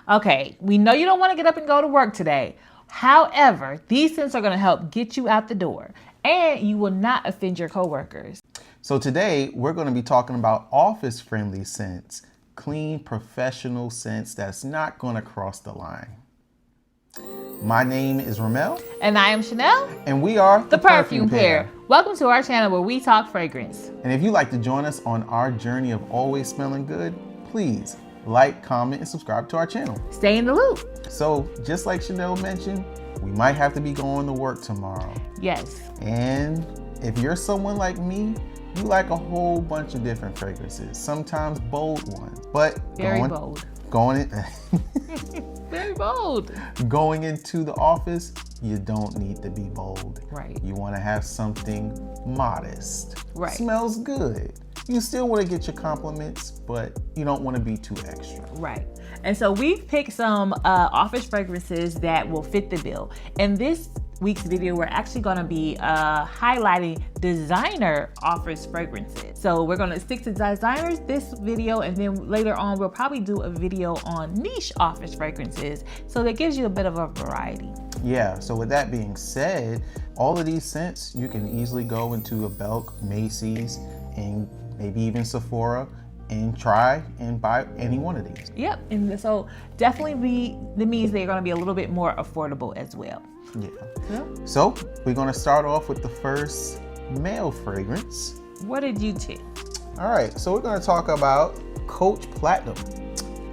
Okay, we know you don't want to get up and go to work today. However, these scents are going to help get you out the door, and you will not offend your coworkers. So today we're going to be talking about office-friendly scents, clean, professional scents that's not going to cross the line. My name is Ramel. And I am Chanel. And we are the Perfume Pair. Welcome to our channel where we talk fragrance. And if you'd like to join us on our journey of always smelling good, please like, comment, and subscribe to our channel. Stay in the loop. So just like Chanel mentioned, we might have to be going to work tomorrow. Yes. And if you're someone like me, you like a whole bunch of different fragrances, sometimes bold ones, but very bold. Very bold. Going into the office, you don't need to be bold. Right. You want to have something modest. Right. Smells good. You still want to get your compliments, but you don't want to be too extra. Right. And so we've picked some office fragrances that will fit the bill. In this week's video, we're actually going to be highlighting designer office fragrances. So we're going to stick to designers this video, and then later on we'll probably do a video on niche office fragrances. So that gives you a bit of a variety. Yeah, so with that being said, all of these scents, you can easily go into a Belk, Macy's, and maybe even Sephora and try and buy any one of these. Yep, and so definitely that means they're going to be a little bit more affordable as well. Yeah. So we're going to start off with the first male fragrance. What did you pick? All right, so we're going to talk about Coach Platinum.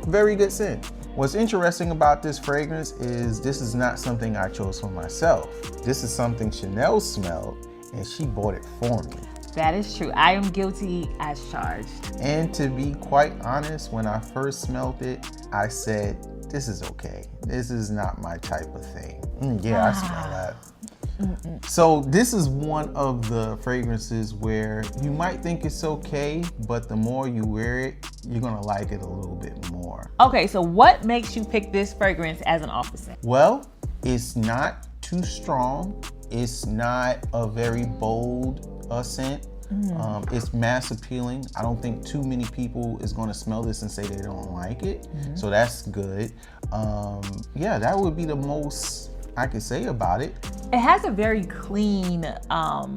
Very good scent. What's interesting about this fragrance is this is not something I chose for myself. This is something Chanel smelled and she bought it for me. That is true. I am guilty as charged. And to be quite honest, when I first smelled it, I said, this is okay. This is not my type of thing. I smell that. So this is one of the fragrances where you might think it's okay, but the more you wear it, you're gonna like it a little bit more. Okay, so what makes you pick this fragrance as an office scent? Well, it's not too strong. It's not a very bold scent. It's mass appealing. I don't think too many people is going to smell this and say they don't like it. So that's good. Yeah, that would be the most I could say about it. It has a very clean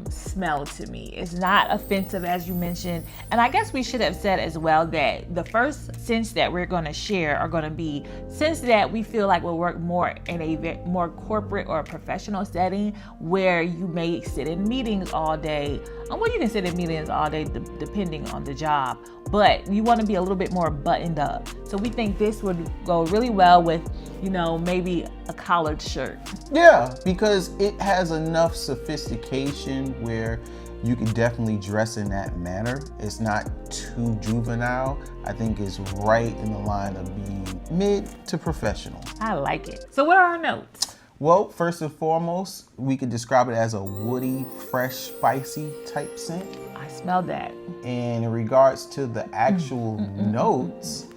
smell to me. It's not offensive, as you mentioned. And I guess we should have said as well that the first scents that we're going to share are going to be scents that we feel like will work more in a more corporate or professional setting where you may sit in meetings all day. Well, you can sit in meetings all day depending on the job, but you want to be a little bit more buttoned up. So we think this would go really well with, you know, maybe a collared shirt. Yeah, because it has enough sophistication where you can definitely dress in that manner. It's not too juvenile. I think it's right in the line of being mid to professional. I like it. So what are our notes? Well, first and foremost, we could describe it as a woody, fresh, spicy type scent. I smell that. And in regards to the actual notes,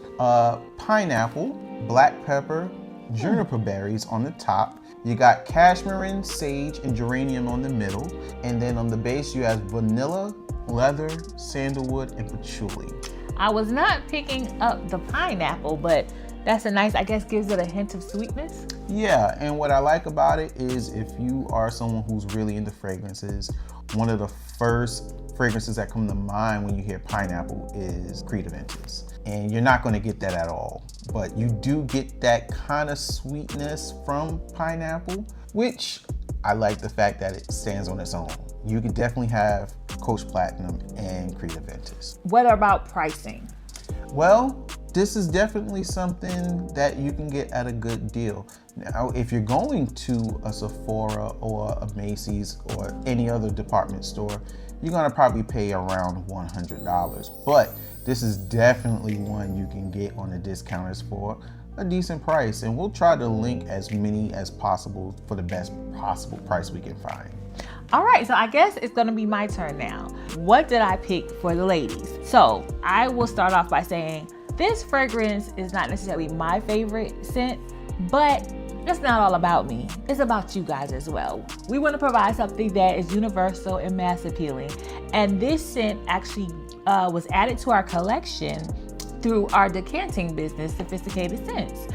pineapple, black pepper, juniper berries on the top. You got cashmere, sage, and geranium on the middle. And then on the base, you have vanilla, leather, sandalwood, and patchouli. I was not picking up the pineapple, but that's a nice, I guess, gives it a hint of sweetness. Yeah, and what I like about it is if you are someone who's really into fragrances, one of the first fragrances that come to mind when you hear pineapple is Creed Aventus. And you're not going to get that at all, but you do get that kind of sweetness from pineapple, which I like the fact that it stands on its own. You could definitely have Coach Platinum and Creed Aventus. What about pricing? Well, this is definitely something that you can get at a good deal. Now, if you're going to a Sephora or a Macy's or any other department store, you're gonna probably pay around $100. But this is definitely one you can get on the discounters for a decent price. And we'll try to link as many as possible for the best possible price we can find. All right, so I guess it's gonna be my turn now. What did I pick for the ladies? So I will start off by saying this fragrance is not necessarily my favorite scent, but it's not all about me. It's about you guys as well. We want to provide something that is universal and mass appealing. And this scent actually was added to our collection through our decanting business, Sophisticated Scents.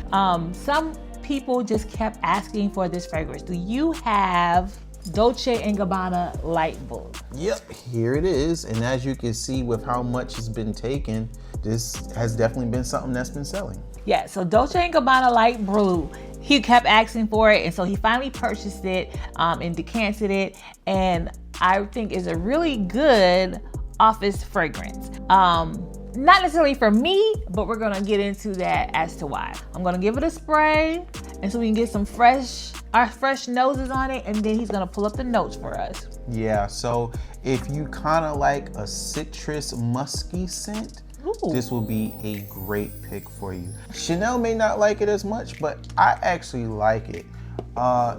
Some people just kept asking for this fragrance. Do you have Dolce&Gabbana Light Blue? Yep, here it is. And as you can see with how much has been taken, this has definitely been something that's been selling. Yeah, so Dolce&Gabbana Light Blue, he kept asking for it, and so he finally purchased it and decanted it, and I think is a really good office fragrance. Not necessarily for me, but we're gonna get into that as to why. I'm gonna give it a spray, and so we can get some fresh noses on it, and then he's gonna pull up the notes for us. Yeah, so if you kind of like a citrus musky scent, Ooh. This will be a great pick for you. Chanel may not like it as much, but I actually like it.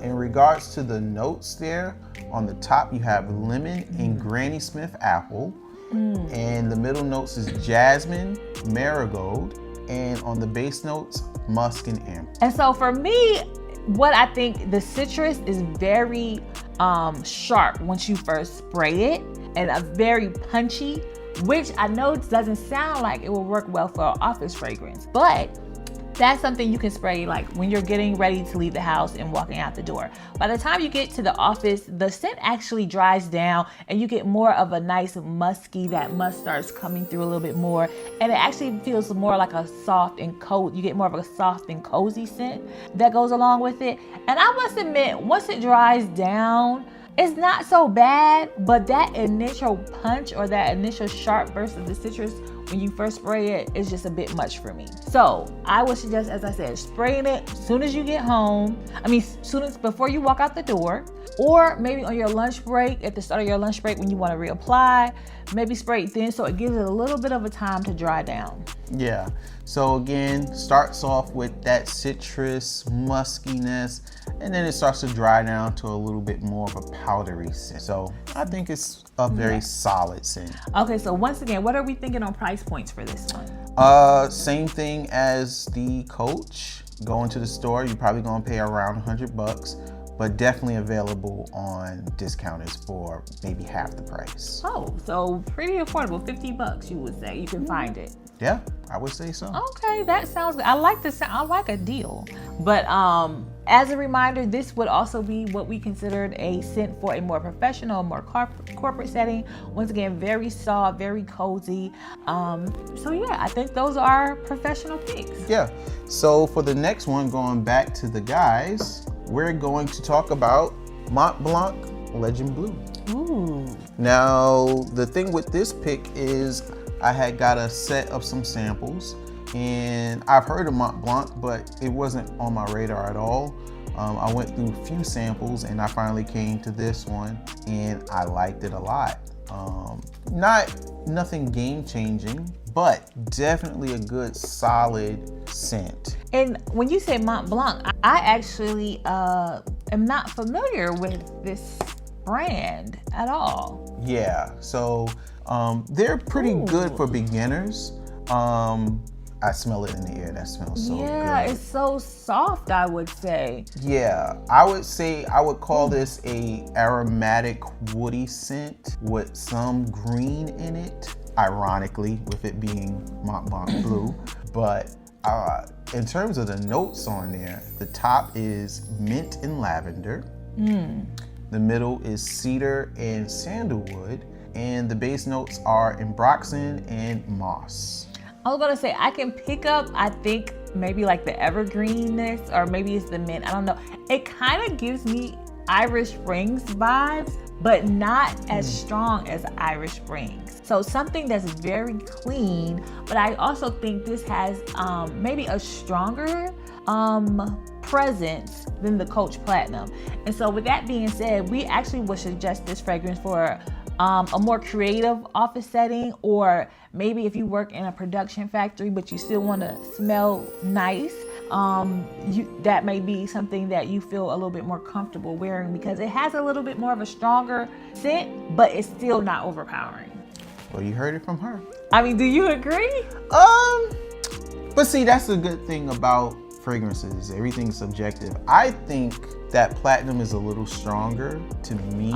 In regards to the notes there, on the top you have lemon and Granny Smith apple. And the middle notes is jasmine, marigold, and on the base notes, musk and amber. And so for me, what I think, the citrus is very sharp once you first spray it, and a very punchy, which I know doesn't sound like it will work well for an office fragrance, but that's something you can spray like when you're getting ready to leave the house and walking out the door. By the time you get to the office, the scent actually dries down and you get more of a nice musky, that musk starts coming through a little bit more, and it actually feels more like a soft and cozy, you get more of a soft and cozy scent that goes along with it. And I must admit, once it dries down, it's not so bad, but that initial punch or that initial sharp burst of the citrus when you first spray it is just a bit much for me. So I would suggest, as I said, spraying it as soon as you get home. Before you walk out the door, or maybe on your lunch break, at the start of your lunch break when you want to reapply, maybe spray it then so it gives it a little bit of a time to dry down. Yeah, so again, starts off with that citrus muskiness, and then it starts to dry down to a little bit more of a powdery scent. So I think it's a very solid scent. Okay, so once again, what are we thinking on price points for this one? Same thing as the Coach. Going to the store, you're probably gonna pay around $100, but definitely available on discounters for maybe half the price. Oh, so pretty affordable, $50 you would say, you can find it. Yeah, I would say so. Okay, that sounds good. I like the sound. I like a deal. But as a reminder, this would also be what we considered a scent for a more professional, more corporate setting. Once again, very soft, very cozy. So yeah, I think those are professional picks. Yeah. So for the next one, going back to the guys, we're going to talk about Montblanc Legend Blue. Ooh. Now, the thing with this pick is I had got a set of some samples, and I've heard of Montblanc, but it wasn't on my radar at all. I went through a few samples and I finally came to this one, and I liked it a lot. Nothing game changing, but definitely a good solid scent. And when you say Montblanc, I actually am not familiar with this brand at all. Yeah, so they're pretty good for beginners. I smell it in the air. That smells so good. Yeah, it's so soft, I would say. Yeah, I would call this a aromatic woody scent with some green in it, ironically, with it being Montblanc Blue. But in terms of the notes on there, the top is mint and lavender. The middle is cedar and sandalwood, and the base notes are ambroxan and moss. I was gonna say, I can pick up, I think, maybe like the evergreenness, or maybe it's the mint, I don't know. It kind of gives me Irish Springs vibes, but not as strong as Irish Springs. So something that's very clean, but I also think this has maybe a stronger presence than the Coach Platinum. And so with that being said, we actually would suggest this fragrance for a more creative office setting, or maybe if you work in a production factory but you still want to smell nice, that may be something that you feel a little bit more comfortable wearing, because it has a little bit more of a stronger scent, but it's still not overpowering. Well, you heard it from her. I mean, do you agree? But see, that's the good thing about fragrances. Everything's subjective. I think that platinum is a little stronger to me.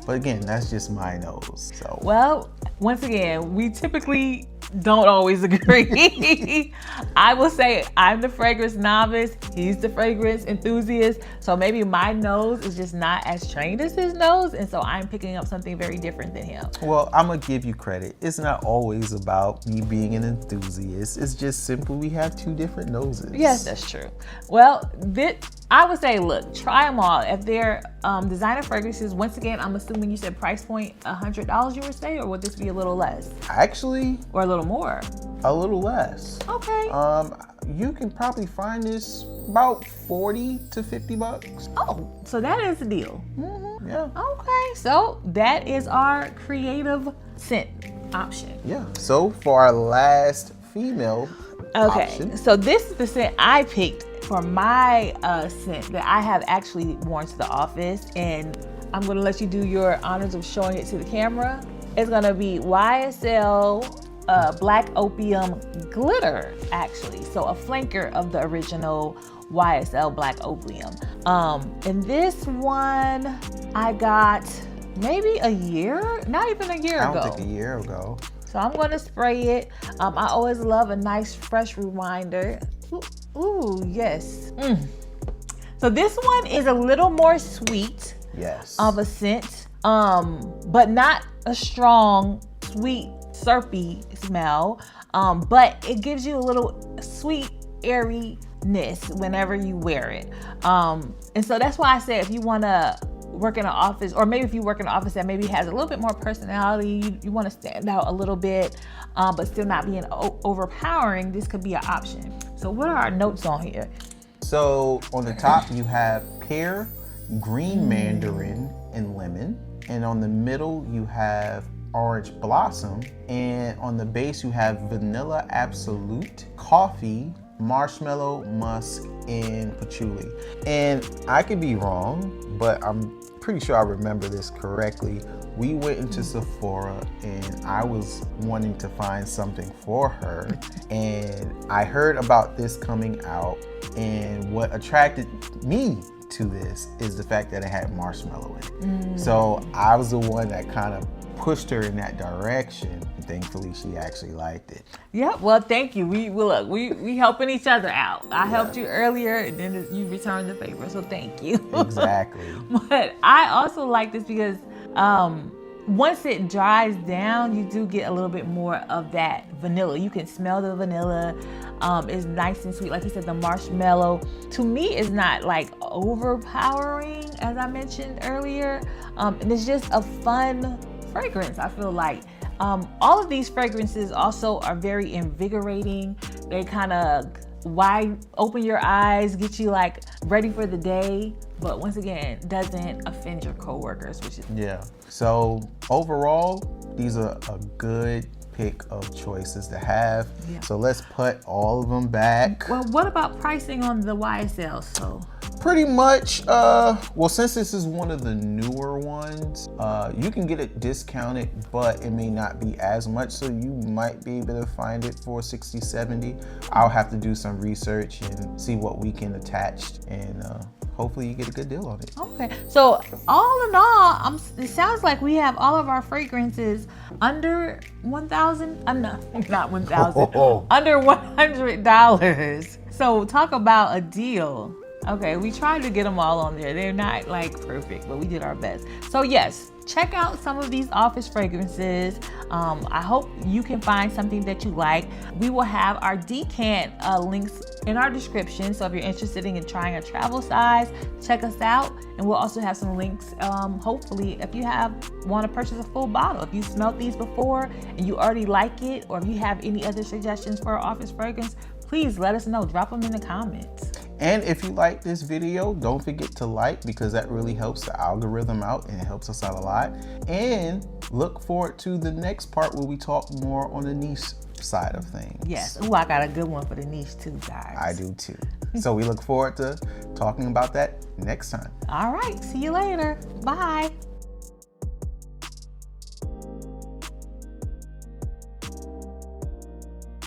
But again, that's just my nose. So well, once again, we typically don't always agree. I will say I'm the fragrance novice. He's the fragrance enthusiast. So maybe my nose is just not as trained as his nose. And so I'm picking up something very different than him. Well, I'm going to give you credit. It's not always about me being an enthusiast. It's just simply we have two different noses. Yes, that's true. Well, I would say, look, try them all. If they're designer fragrances, once again, I'm assuming you said price point $100, you would say, or would this be a little less? Actually, or a little more? A little less. Okay. You can probably find this about 40 to 50 bucks. Oh, so that is a deal. Mm-hmm, yeah. Okay, so that is our creative scent option. Yeah. So for our last female option. So this is the scent I picked for my scent that I have actually worn to the office, and I'm gonna let you do your honors of showing it to the camera. It's gonna be YSL Black Opium Glitter, actually. So a flanker of the original YSL Black Opium. And this one I got maybe a year, not even a year ago. I don't think a year ago. So I'm gonna spray it. I always love a nice fresh reminder. Ooh, yes. So this one is a little more sweet. Yes. Of a scent, but not a strong, sweet, syrupy smell. But it gives you a little sweet airiness whenever you wear it. And so that's why I say if you want to work in an office, or maybe if you work in an office that maybe has a little bit more personality, you want to stand out a little bit, but still not being overpowering, this could be an option. So what are our notes on here? So on the top you have pear, green mandarin, and lemon. And on the middle you have orange blossom. And on the base you have vanilla absolute, coffee, marshmallow, musk, and patchouli. And I could be wrong, but I'm pretty sure I remember this correctly. We went into Sephora and I was wanting to find something for her, and I heard about this coming out, and what attracted me to this is the fact that it had marshmallow in it. So I was the one that kind of pushed her in that direction. Thankfully, she actually liked it. Yeah, well, thank you. We helping each other out. I helped you earlier, and then you returned the favor, so thank you. Exactly. But I also like this because once it dries down, you do get a little bit more of that vanilla. You can smell the vanilla. It's nice and sweet. Like you said, the marshmallow, to me, is not like overpowering, as I mentioned earlier. And it's just a fun fragrance, I feel like. All of these fragrances also are very invigorating. They kind of open your eyes, get you like ready for the day, but once again, doesn't offend your coworkers, which is So overall, these are a good pick of choices to have. So let's put all of them back. Well, what about pricing on the YSL? So pretty much, well, since this is one of the newer ones, you can get it discounted, but it may not be as much, so you might be able to find it for $60, $70. I'll have to do some research and see what we can attach, and hopefully you get a good deal on it. Okay, so all in all, it sounds like we have all of our fragrances under $1,000. Not $1,000. Under $100. So talk about a deal. Okay, we tried to get them all on there. They're not like perfect, but we did our best. So yes, check out some of these office fragrances. I hope you can find something that you like. We will have our decant links in our description. So if you're interested in trying a travel size, check us out. And we'll also have some links, hopefully, if you want to purchase a full bottle. If you smelled these before and you already like it, or if you have any other suggestions for our office fragrance, please let us know. Drop them in the comments. And if you like this video, don't forget to like, because that really helps the algorithm out and it helps us out a lot. And look forward to the next part where we talk more on the niche side of things. Yes. Ooh, I got a good one for the niche too, guys. I do too. So we look forward to talking about that next time. All right. See you later. Bye.